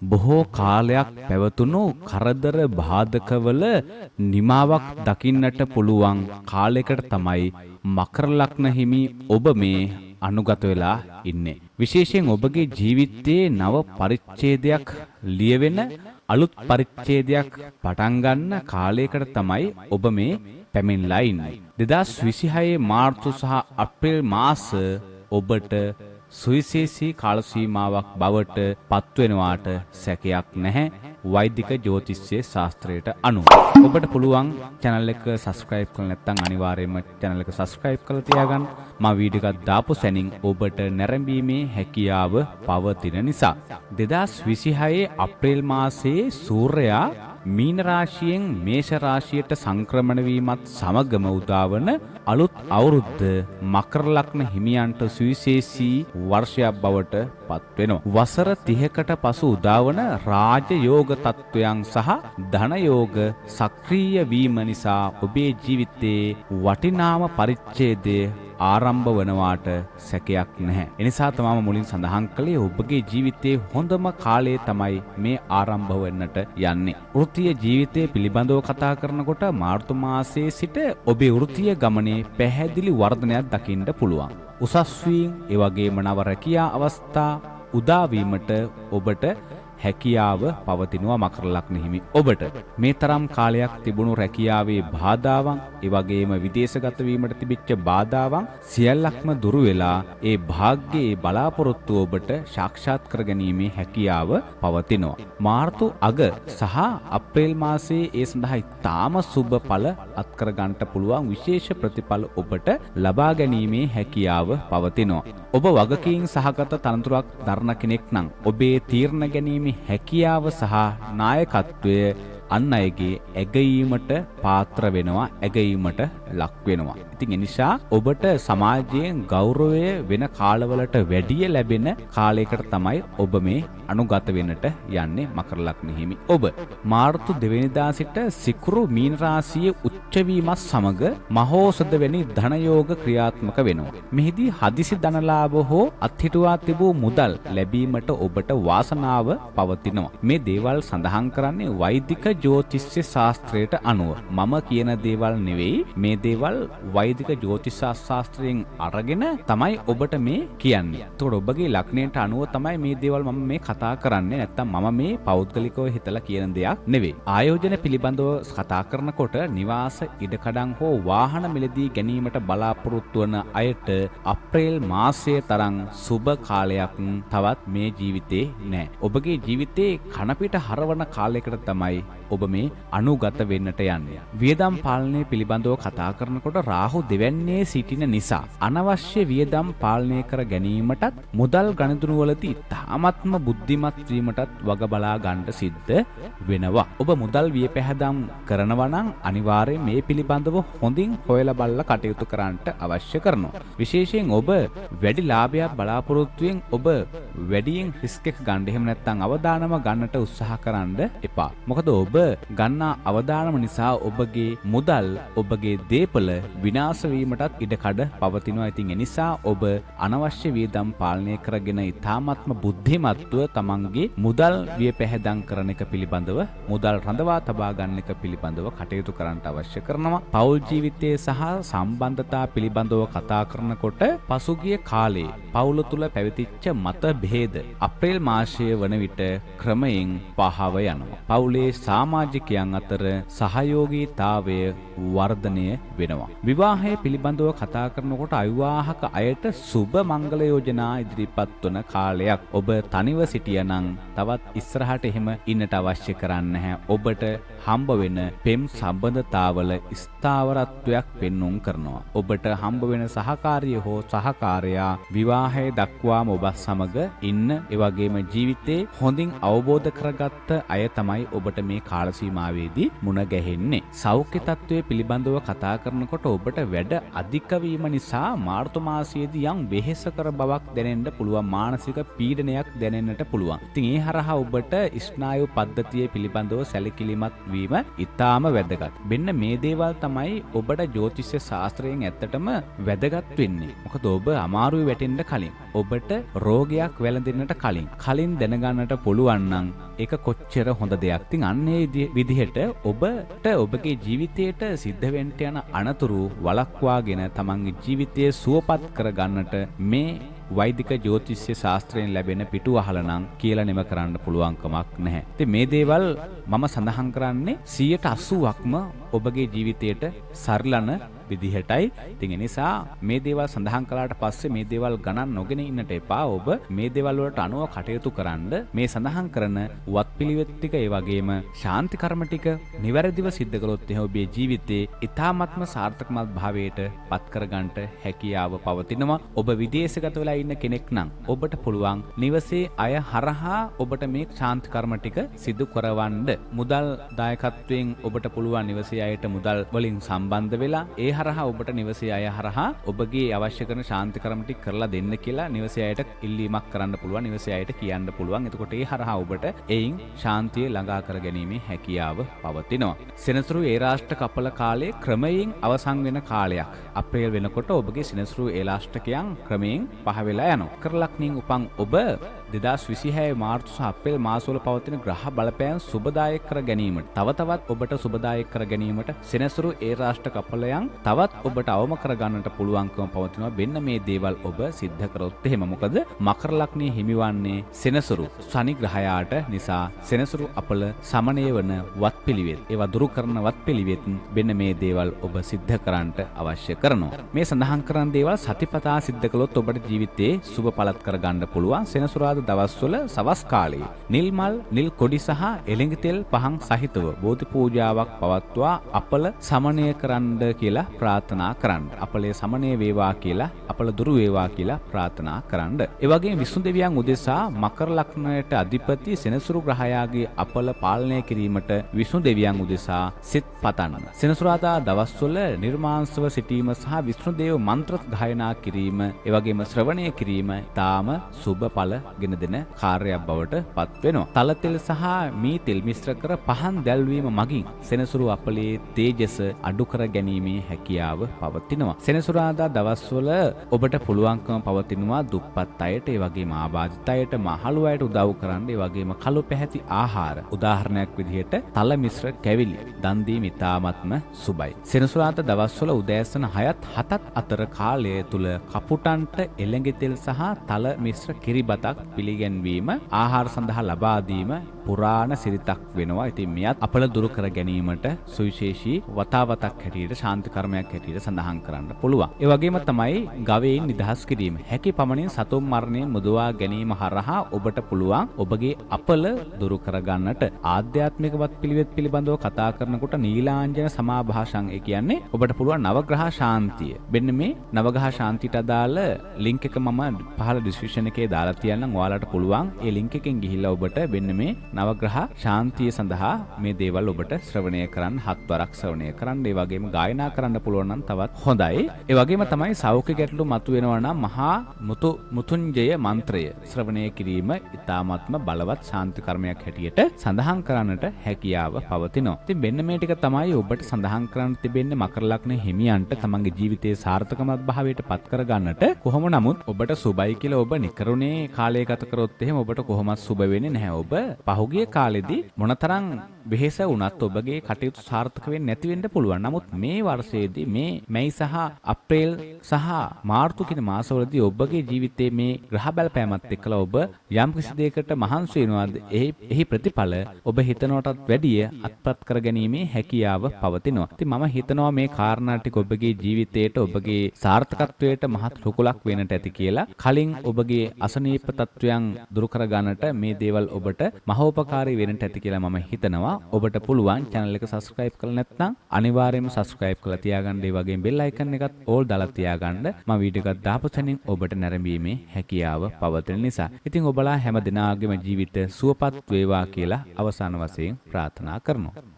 බොහෝ කාලයක් පැවතුණු කරදර බාධකවල නිමාවක් දකින්නට පුළුවන් කාලයකට තමයි මකර ලග්න හිමි ඔබ මේ අනුගත වෙලා ඉන්නේ. විශේෂයෙන් ඔබගේ ජීවිතයේ නව පරිච්ඡේදයක් ලියවෙන අලුත් පරිච්ඡේදයක් පටන් ගන්න කාලයකට තමයි ඔබ මේ පැමිණලා ඉන්නේ. 2026 මාර්තු සහ අප්‍රේල් මාස ඔබට සුවිශේෂී කාල සීමාවක් බවට පත්වෙනවාට සැකයක් නැහැ වෛදික ජ්‍යොතිෂ්‍ය ශාස්ත්‍රයට අනුව. ඔබට පුළුවන් channel එක subscribe කරලා නැත්නම් අනිවාර්යයෙන්ම channel එක subscribe කරලා තියාගන්න. මම වීඩියෝ එකක් දාපු සැනින් ඔබට නැරඹීමේ හැකියාව පවතින නිසා. 2026 අප්‍රේල් මාසයේ සූර්යයා මීන රාශියෙන් මේෂ රාශියට සංක්‍රමණ වීමත් සමගම උදාවන අලුත් අවුරුද්ද මකර ලග්න හිමියන්ට සුවිශේෂී වර්ෂයක් බවට පත් වෙනවා. වසර 30කට පසු උදාවන රාජ යෝග තත්වයන් සහ ධන යෝග සක්‍රීය වීම නිසා ඔබේ ජීවිතයේ වටිනාම පරිච්ඡේදය ආරම්භ වනවාට සැකයක් නැහැ. එනිසා තමයි මුලින් සඳහන් කළේ ඔබගේ ජීවිතයේ හොඳම කාලය තමයි මේ ආරම්භ වෙන්නට යන්නේ. වෘත්තීය ජීවිතය පිළිබඳව කතා කරනකොට මාර්තු මාසයේ සිට ඔබේ වෘත්තීය ගමනේ පැහැදිලි වර්ධනයක් දකින්න පුළුවන්. උසස් වීම, ඒ වගේම නව රැකියා අවස්ථා උදා වීමට ඔබට හැකියාව පවතිනවා මකර ලග්න හිමි ඔබට. මේ තරම් කාලයක් තිබුණු රැකියාවේ බාධාවන්, ඒ වගේම විදේශගත වීමට තිබිච්ච බාධාවන් සියල්ලක්ම දුරු වෙලා ඒ භාග්‍යයේ බලාපොරොත්තු ඔබට සාක්ෂාත් කරගැනීමේ හැකියාව පවතිනවා. මාර්තු අග සහ අප්‍රේල් මාසයේ ඒ සඳහා ඉතාම සුබ ඵල අත්කර ගන්නට පුළුවන් විශේෂ ප්‍රතිඵල ඔබට ලබා ගැනීමේ හැකියාව පවතිනවා. ඔබ වගකීම් සහගත තනතුරක් දරන කෙනෙක් නම් ඔබේ තීරණ ගැනීම හැකියාව සහ නායකත්වය අන් අයගේ ඇගීමට පාත්‍ර වෙනවා, ඇගීමට ලක් වෙනවා. ඉතින් ඒ නිසා ඔබට සමාජයෙන් ගෞරවය වෙන කාලවලට වැඩිය ලැබෙන කාලයකට තමයි ඔබ මේ අනුගත වෙන්නට යන්නේ මකර ලග්න හිමි ඔබ. මාර්තු 2 වෙනිදා සිට සිකුරු මීන රාශියේ උච්ච වීමත් සමග මහෝසද වැනි ධන යෝග ක්‍රියාත්මක වෙනවා. මෙහිදී හදිසි ධනලාභ හෝ අත්හිටුවා තිබූ මුදල් ලැබීමට ඔබට වාසනාව පවතිනවා. මේ දේවල් සඳහන් කරන්නේ වෛදික ජ්‍යොතිෂ්‍ය ශාස්ත්‍රයට අනුව. මම කියන දේවල් නෙවෙයි, මේ දේවල් වෛදික ජ්‍යොතිෂ ශාස්ත්‍රයෙන් අරගෙන තමයි ඔබට මේ කියන්නේ. ඒතකොට ඔබගේ ලග්නයට අනුව තමයි මේ දේවල් මම මේ කතා කරන්නේ. නැත්තම් මම මේ පෞද්ගලිකව හිතලා කියන දෙයක් නෙවෙයි. ආයෝජන පිළිබඳව කතා කරනකොට නිවාස ඉඩකඩම් හෝ වාහන මිලදී ගැනීමට බලාපොරොත්තු වන අයට අප්‍රේල් මාසයේ තරම් සුබ කාලයක් තවත් මේ ජීවිතේ නැහැ. ඔබගේ ජීවිතේ කනපිට හරවන කාලයකට තමයි ඔබ මේ අනුගත වෙන්නට යන්නේ. වියදම් පාලනය පිළිබඳව කතා කරනකොට රාහු දෙවැන්නේ සිටින නිසා අනවශ්‍ය වියදම් පාලනය කර ගැනීමටත් මුදල් ගණතුණු වලදී තාමත්ම බුද්ධිමත් වීමටත් වග බලා ගන්න සිද්ධ වෙනවා. ඔබ මුදල් වියපැහැදම් කරනවා නම් අනිවාර්යයෙන් මේ පිළිබඳව හොඳින් හොයලා බලලා කටයුතු කරන්නට අවශ්‍ය කරනවා. විශේෂයෙන් ඔබ වැඩි ලාභයක් බලාපොරොත්තුෙන් ඔබ වැඩියෙන් රිස්ක් එක ගන්න. එහෙම නැත්නම් අවදානම ගන්නට උත්සාහ කරන්න එපා. මොකද ඔබ ගන්නා අවදානම නිසා ඔබගේ මුදල්, ඔබගේ දේපල විනාශ වීමටත් ඉඩකඩ පවතිනවා. ඉතින් ඒ නිසා ඔබ අනවශ්‍ය වියදම් පාලනය කරගෙන ඉතාමත්ම බුද්ධිමත්ව තමන්ගේ මුදල් වියපැහැදම් කරන එක පිළිබඳව, මුදල් රඳවා තබා ගන්න එක පිළිබඳව කටයුතු කරන්න අවශ්‍ය කරනවා. පෞල් ජීවිතයේ සහ සම්බන්ධතා පිළිබඳව කතා කරනකොට පසුගිය කාලේ පෞල තුල පැවතිච්ච මත භේද අප්‍රේල් මාසයේ වන විට ක්‍රමයෙන් පහව යනවා. පෞලේ සමාජිකයන් අතර සහයෝගීතාවය වර්ධනය වෙනවා. විවාහය පිළිබඳව කතා කරනකොට අවිවාහක අයට සුබ මංගල යෝජනා ඉදිරිපත් වන කාලයක්. ඔබ තනිව සිටියනම් තවත් ඉස්සරහට එහෙම ඉන්නට අවශ්‍ය කරන්නේ නැහැ. ඔබට හම්බ වෙන පෙම් සම්බන්ධතාවල ස්ථාවරත්වයක් පෙන්වුම් කරනවා. ඔබට හම්බ වෙන සහකාරිය හෝ සහකාරයා විවාහය දක්වාම ඔබ සමග ඉන්න, ඒ වගේම ජීවිතේ හොඳින් අවබෝධ කරගත්ත අය තමයි ඔබට මේ කාල සීමාවේදී මුණ ගැහෙන්නේ. සෞඛ්‍ය තත්ත්වයේ පිළිබඳව කතා කරනකොට ඔබට වැඩ අධික වීම නිසා මාර්තු මාසයේදී යම් වෙහෙසකර බවක් දැනෙන්න පුළුවන්, මානසික පීඩනයක් දැනෙන්නට පුළුවන්. ඉතින් ඒ හරහා ඔබට ස්නායු පද්ධතිය පිළිබඳව සැලකිලිමත් වීම ඉතාම වැදගත්. මෙන්න මේ දේවල් තමයි ඔබට ජ්‍යොතිෂ ශාස්ත්‍රයෙන් ඇත්තටම වැදගත් වෙන්නේ. මොකද ඔබ අමාරුවේ වැටෙන්න කලින්, ඔබට රෝගයක් වැළඳෙන්නට කලින් දැනගන්නට පුළුවන් නම් ඒක කොච්චර හොඳ දෙයක්. ඉතින් අන්න ඒ විදිහට ඔබට ඔබගේ ජීවිතයට සිද්ධ වෙන්න යන අනතුරු වළක්වාගෙන තමන්ගේ ජීවිතය සුවපත් කරගන්නට මේ වෛදික ජ්‍යොතිෂ්‍ය ශාස්ත්‍රයෙන් ලැබෙන පිටුවහල නම් කියලා නෙම කරන්න පුළුවන් කමක් නැහැ. ඉතින් මේ දේවල් මම සඳහන් කරන්නේ 80%ක්ම ඔබගේ ජීවිතයට සරලන විදිහටයි. ඉතින් ඒ නිසා මේ දේවල් සඳහන් කළාට පස්සේ මේ දේවල් ගණන් නොගෙන ඉන්නට එපා. ඔබ මේ දේවල් වලට අනුව කටයුතු කරන්න මේ සඳහන් කරන වත්පිළිවෙත් ටික ඒ වගේම ශාන්ති කර්ම ටික නිවැරදිව සිද්ධ කළොත් එහෙනම් ඔබේ ජීවිතේ ඊ타ත්ම සාර්ථකමත් භාවයට පත් කරගන්නට හැකියාව පවතිනවා. ඔබ විදේශගත වෙලා ඉන්න කෙනෙක් නම් ඔබට පුළුවන් නිවසේ අය හරහා ඔබට මේ ශාන්ති කර්ම ටික සිදු කරවන්න. මුදල් දායකත්වයෙන් ඔබට පුළුවන් නිවසේ අයට මුදල් වලින් සම්බන්ධ වෙලා ඒ හරහා ඔබට නිවසේ අය හරහා ඔබගේ අවශ්‍ය කරන ශාන්ති කර්ම ටික කරලා දෙන්න කියලා නිවසේ අයට ඉල්ලීමක් කරන්න පුළුවන්. නිවසේ අයට කියන්න පුළුවන්. එතකොට ඒ හරහා ඔබට එයින් ශාන්තිය ළඟා කර ගැනීමේ හැකියාව පවතිනවා. සෙනසුරු ඒලාෂ්ටක කපල කාලයේ ක්‍රමයෙන් අවසන් වෙන කාලයක්. අප්‍රේල් වෙනකොට ඔබගේ සෙනසුරු ඒලාෂ්ටකයන් ක්‍රමයෙන් පහ වෙලා යනවා. කරලක්නින් උපන් ඔබ 2026 මාර්තු සහ අප්‍රේල් මාසවල පවතින ග්‍රහ බලපෑම් සුබදායක කර ගැනීමට තවත් ඔබට සුබදායක කර ගැනීමට සෙනසුරු ඒලාෂ්ටක කපලයන් තවත් ඔබට අවම කර ගන්නට පුළුවන්කම පවතිනවා. වෙන්න මේ දේවල් ඔබ සිද්ධ කරොත් එහෙම. මොකද මකර ලග්නයේ හිමිවන්නේ සෙනසුරු ශනි ග්‍රහයාට නිසා සෙනසුරු අපල සමනය වන වත්පිළිවෙත් ඒවා දුරු කරන වත්පිළිවෙත් වෙන්න මේ දේවල් ඔබ සිද්ධ කරන්නට අවශ්‍ය කරනවා. මේ සඳහන් කරන දේවල් සතිපතා සිද්ධ කළොත් ඔබට ජීවිතේ සුබ පළත් කර ගන්න පුළුවන්. සෙනසුරාදා දවස්වල සවස් කාලයේ නිල් මල් නිල් කොඩි සහ එළඟ තෙල් පහන් සහිතව බෝධි පූජාවක් පවත්වා අපල සමනය කරන්න කියලා ප්‍රාර්ථනා කරන්න. අපලේ සමනය වේවා කියලා, අපල දුරු වේවා කියලා ප්‍රාර්ථනා කරන්න. ඒ වගේම විසුණු දෙවියන් උදෙසා මකර ලග්නයට අධිපති සෙනසුරු ග්‍රහයාගේ අපල පාලනය කිරීමට විසුණු දෙවියන් උදෙසා සිත පතන්න. සෙනසුරාදා දවස්වල නිර්මාංශව සිටීම සහ විසුණු දේව මන්ත්‍ර ගායනා කිරීම, ඒ වගේම ශ්‍රවණය කිරීම තාම සුබ ඵල ගෙන දෙන කාර්යයක් බවට පත් වෙනවා. තල තෙල් සහ මී තෙල් මිශ්‍ර කර පහන් දැල්වීම මගින් සෙනසුරු අපලේ තේජස අඩු කර ගැනීමේ හැකියාව පවතිනවා. සෙනසුරාදා දවස්වල ඔබට පුළුවන්කම පවතිනවා දුප්පත් අයට, ඒ වගේම ආබාධිත අයට, මහලු අයට උදව් කරන්න. ඒ වගේම කළු පැහැති ආහාර, උදාහරණයක් විදිහට තල මිශ්‍ර කැවිලි දන් දීම ඉතාමත්ම සුබයි. සෙනසුරාදා දවස්වල උදෑසන 6ත් 7ත් අතර කාලය තුල කපුටන්ට එළඟ තෙල් සහ තල මිශ්‍ර කිරිබතක් පිළිගැන්වීම ආහාර සඳහා ලබා දීම පුරාණ සිරිතක් වෙනවා. ඉතින් මෙයත් අපල දුරු කර ගැනීමට සුවිශේෂී වතාවතක් හැටියට ශාන්ති කර්මයක් හැටියට සඳහන් කරන්න පුළුවන්. ඒ වගේම තමයි ගවයින් නිදහස් කිරීම. හැකි පමණින් සතුන් මරණයෙන් මුදවා ගැනීම හරහා ඔබට පුළුවන් ඔබගේ අපල දුරු කර ගන්නට. ආධ්‍යාත්මිකවත් පිළිවෙත් පිළිබඳව කතා කරනකොට නීලාංජන සමාභාෂං ඒ කියන්නේ ඔබට පුළුවන් නවග්‍රහ ශාන්තිය. මෙන්න මේ නවග්‍රහ ශාන්තියට අදාළ ලින්ක් එක මම පහළ ඩිස්ක්‍රිප්ෂන් එකේ දාලා තියන්නම්. ඔයාලට පුළුවන් ඒ ලින්ක් එකෙන් ගිහිල්ලා ඔබට මෙන්න මේ නවග්‍රහ ශාන්තිය සඳහා මේ දේවල් ඔබට ශ්‍රවණය කරන්න, 7 වරක් ශ්‍රවණය කරන්න, ඒ වගේම ගායනා කරන්න පුළුවන් නම් තවත් හොඳයි. ඒ වගේම තමයි සෞඛ්‍ය ගැටලු මතුවෙනවා නම් මහා මුතුන්ජය මන්ත්‍රය ශ්‍රවණය කිරීම ඉතාමත්ම බලවත් ශාන්ති කර්මයක් හැටියට සඳහන් කරන්නට හැකියාව පවතිනවා. ඉතින් මෙන්න මේ ටික තමයි ඔබට සඳහන් කරන්න තිබෙන්නේ මකර ලග්න හිමියන්ට තමන්ගේ ජීවිතයේ සාර්ථකමත් භාවයට පත් කර ගන්නට. කොහොම නමුත් ඔබට සුබයි කියලා ඔබ නිකරුණේ කාලය ගත කරොත් එහෙම ඔබට කොහොමත් සුබ වෙන්නේ නැහැ. ඔබ පහුගිය කාලෙදී මොනතරම් වෙහෙස වුණත් ඔබගේ කටයුතු සාර්ථක වෙන්නේ නැති වෙන්න පුළුවන්. නමුත් මේ වර්ෂයේදී මේ මැයි සහ අප්‍රේල් සහ මාර්තු කියන මාසවලදී ඔබගේ ජීවිතයේ මේ ග්‍රහ බලපෑමත් එක්කලා ඔබ යම් කිසි දෙයකට මහන්සි වෙනවාද එහි ප්‍රතිඵල ඔබ හිතනවටත් වැඩිය අත්පත් කරගැනීමේ හැකියාව පවතිනවා. ඉතින් මම හිතනවා මේ කාරණා ටික ඔබගේ ජීවිතයට ඔබගේ සාර්ථකත්වයට මහත් රුකුලක් වෙන්නට ඇති කියලා. කලින් ඔබගේ අසනීප තත්වයන් දුරු කර ගන්නට මේ දේවල් ඔබට මහෝපකාරී වෙන්නට ඇති කියලා මම හිතනවා. ඔබට පුළුවන් channel එක subscribe කරලා නැත්නම් අනිවාර්යයෙන්ම subscribe කරලා තියාගන්න. ඒ වගේම bell icon එකත් all දාලා තියාගන්න. මම වීඩියෝ එකක් දාපු තැනින් ඔබට නැරඹීමේ හැකියාව පවතින නිසා. ඉතින් ඔබලා හැම දිනාගේම ජීවිත සුවපත් වේවා කියලා අවසාන වශයෙන් ප්‍රාර්ථනා කරනවා.